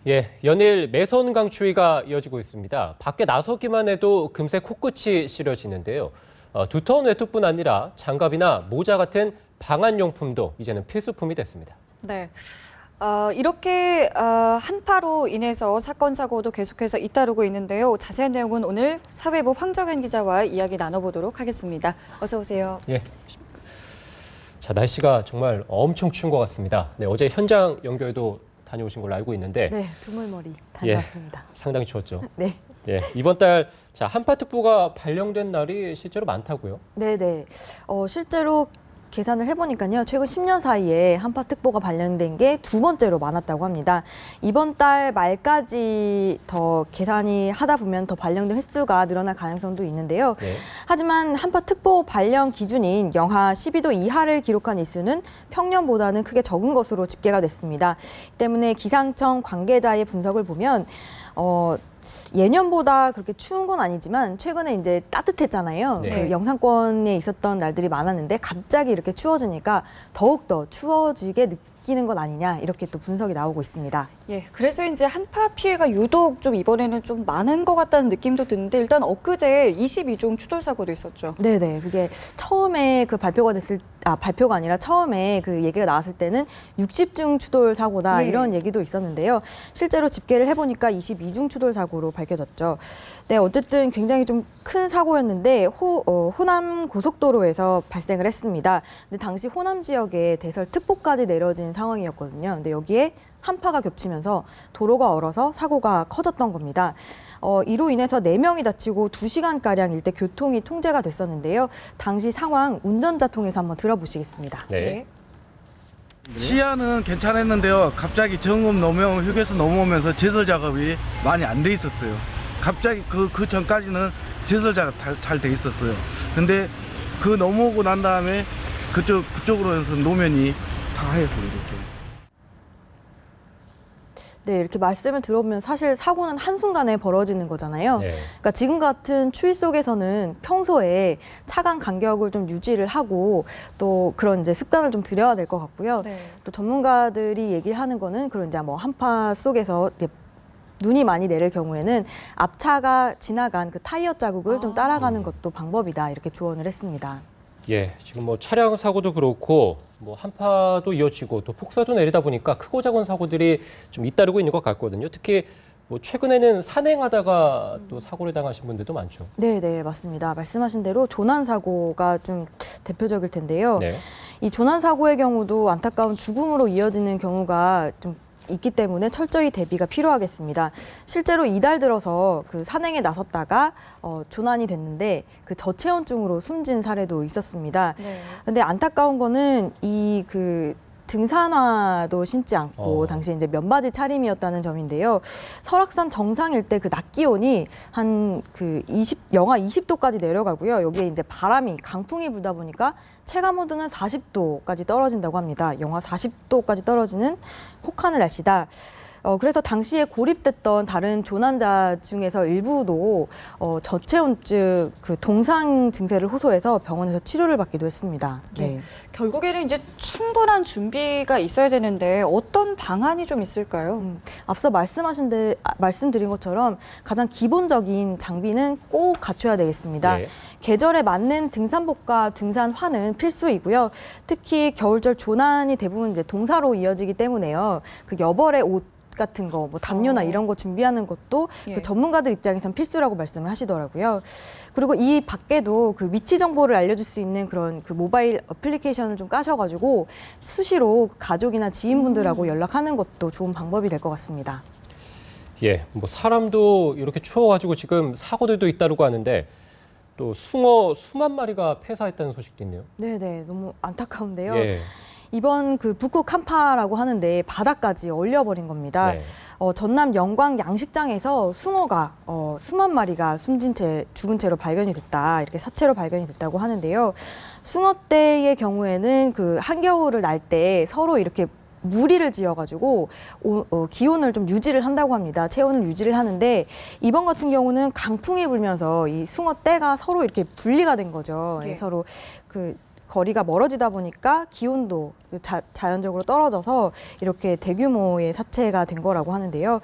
예, 연일 매선 강추위가 이어지고 있습니다. 밖에 나서기만 해도 금세 코끝이 시려지는데요. 두터운 외투뿐 아니라 장갑이나 모자 같은 방한용품도 이제는 필수품이 됐습니다. 네. 이렇게 한파로 인해서 사건, 사고도 계속해서 잇따르고 있는데요. 자세한 내용은 오늘 사회부 황정현 기자와 이야기 나눠보도록 하겠습니다. 어서 오세요. 예. 자, 날씨가 정말 엄청 추운 것 같습니다. 네, 어제 현장 연결도 다녀오신 걸로 알고 있는데 네, 두물머리 다녀왔습니다. 상당히 추웠죠. 네. 예, 이번 달 한파특보가 발령된 날이 실제로 많다고요? 네네. 실제로 계산을 해보니까요. 최근 10년 사이에 한파특보가 발령된 게 두 번째로 많았다고 합니다. 이번 달 말까지 더 계산이 하다 보면 더 발령된 횟수가 늘어날 가능성도 있는데요. 네. 하지만 한파특보 발령 기준인 영하 12도 이하를 기록한 일수는 평년보다는 크게 적은 것으로 집계가 됐습니다. 때문에 기상청 관계자의 분석을 보면 예년보다 그렇게 추운 건 아니지만 최근에 이제 따뜻했잖아요. 네. 그 영상권에 있었던 날들이 많았는데 갑자기 이렇게 추워지니까 더욱더 추워지게 느끼는 것 아니냐 이렇게 또 분석이 나오고 있습니다. 예, 그래서 이제 한파 피해가 유독 좀 이번에는 좀 많은 것 같다는 느낌도 드는데 일단 엊그제 22종 추돌 사고도 있었죠. 네네. 그게 처음에 그 발표가 아니라 처음에 그 얘기가 나왔을 때는 60중 추돌 사고다 네. 이런 얘기도 있었는데요. 실제로 집계를 해보니까 22중 추돌 사고로 밝혀졌죠. 네, 어쨌든 굉장히 좀 큰 사고였는데 호남 고속도로에서 발생을 했습니다. 근데 당시 호남 지역에 대설특보까지 내려진 상황이었거든요. 근데 여기에 한파가 겹치면서 도로가 얼어서 사고가 커졌던 겁니다. 이로 인해서 4명이 다치고 2시간가량 일대 교통이 통제가 됐었는데요. 당시 상황 운전자 통해서 한번 들어보시겠습니다. 네. 시야는 괜찮았는데요. 갑자기 정읍 휴게소 넘어오면서 제설 작업이 많이 안 돼 있었어요. 갑자기 그 전까지는 제설 작업 잘 돼 있었어요. 근데 그 넘어오고 난 다음에 그쪽으로 해서 노면이 다 하였어요. 이렇게. 네, 이렇게 말씀을 들어보면 사실 사고는 한순간에 벌어지는 거잖아요. 네. 그러니까 지금 같은 추위 속에서는 평소에 차간 간격을 좀 유지를 하고 또 그런 이제 습관을 좀 들여야 될 것 같고요. 네. 또 전문가들이 얘기를 하는 거는 그런 이제 뭐 한파 속에서 이제 눈이 많이 내릴 경우에는 앞차가 지나간 그 타이어 자국을 좀 따라가는 것도 방법이다 이렇게 조언을 했습니다. 예, 지금 차량 사고도 그렇고 한파도 이어지고 또 폭설도 내리다 보니까 크고 작은 사고들이 좀 잇따르고 있는 것 같거든요. 특히 최근에는 산행하다가 또 사고를 당하신 분들도 많죠. 네, 네, 맞습니다. 말씀하신 대로 조난 사고가 좀 대표적일 텐데요. 네. 이 조난 사고의 경우도 안타까운 죽음으로 이어지는 경우가 좀 있기 때문에 철저히 대비가 필요하겠습니다. 실제로 이달 들어서 그 산행에 나섰다가 조난이 됐는데 그 저체온증으로 숨진 사례도 있었습니다. 네. 근데 안타까운 거는 이 그 등산화도 신지 않고 당시 이제 면바지 차림이었다는 점인데요. 설악산 정상 일대 그 낮 기온이 한 영하 20도까지 내려가고요. 여기에 이제 바람이 강풍이 불다 보니까 체감 온도는 40도까지 떨어진다고 합니다. 영하 40도까지 떨어지는 혹한의 날씨다. 그래서 당시에 고립됐던 다른 조난자 중에서 일부도 저체온증 그 동상 증세를 호소해서 병원에서 치료를 받기도 했습니다. 네. 결국에는 이제 충분한 준비가 있어야 되는데 어떤 방안이 좀 있을까요? 앞서 말씀드린 것처럼 가장 기본적인 장비는 꼭 갖춰야 되겠습니다. 네. 계절에 맞는 등산복과 등산화는 필수이고요. 특히 겨울철 조난이 대부분 이제 동사로 이어지기 때문에요. 그 여벌의 옷 같은 거, 담요나 이런 거 준비하는 것도 예. 그 전문가들 입장에선 필수라고 말씀을 하시더라고요. 그리고 이 밖에도 그 위치 정보를 알려줄 수 있는 그런 그 모바일 어플리케이션을 좀 까셔가지고 수시로 가족이나 지인분들하고 연락하는 것도 좋은 방법이 될 것 같습니다. 예, 사람도 이렇게 추워가지고 지금 사고들도 잇따르고 하는데 또 숭어 수만 마리가 폐사했다는 소식도 있네요. 네네, 너무 안타까운데요. 예. 이번 그 북극 한파라고 하는데 바다까지 얼려버린 겁니다. 네. 전남 영광 양식장에서 숭어가 수만 마리가 죽은 채로 발견이 됐다. 이렇게 사체로 발견이 됐다고 하는데요. 숭어떼의 경우에는 그 한겨울을 날 때 서로 이렇게 무리를 지어가지고 기온을 좀 유지를 한다고 합니다. 체온을 유지를 하는데 이번 같은 경우는 강풍이 불면서 이 숭어떼가 서로 이렇게 분리가 된 거죠. 예. 서로 거리가 멀어지다 보니까 기온도 자연적으로 떨어져서 이렇게 대규모의 사체가 된 거라고 하는데요.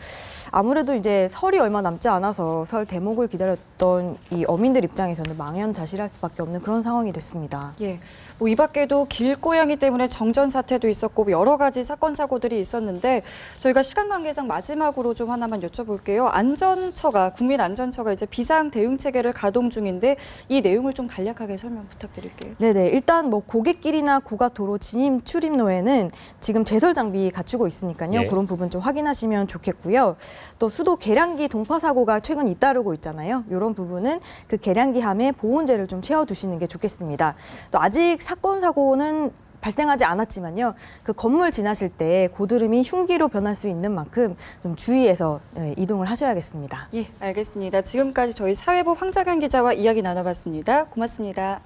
아무래도 이제 설이 얼마 남지 않아서 설 대목을 기다렸던 이 어민들 입장에서는 망연자실할 수밖에 없는 그런 상황이 됐습니다. 예, 뭐 이 밖에도 길고양이 때문에 정전 사태도 있었고 여러 가지 사건 사고들이 있었는데 저희가 시간 관계상 마지막으로 좀 하나만 여쭤볼게요. 안전처가 국민안전처가 이제 비상 대응 체계를 가동 중인데 이 내용을 좀 간략하게 설명 부탁드릴게요. 네네. 일단 뭐 고갯길이나 고가도로 진입 출입로에는 지금 제설 장비 갖추고 있으니까요. 예. 그런 부분 좀 확인하시면 좋겠고요. 또 수도 계량기 동파 사고가 최근 잇따르고 있잖아요. 이런 부분은 그 계량기 함에 보온재를 좀 채워두시는 게 좋겠습니다. 또 아직 사건 사고는 발생하지 않았지만요. 그 건물 지나실 때 고드름이 흉기로 변할 수 있는 만큼 좀 주의해서 이동을 하셔야겠습니다. 예, 알겠습니다. 지금까지 저희 사회부 황정현 기자와 이야기 나눠봤습니다. 고맙습니다.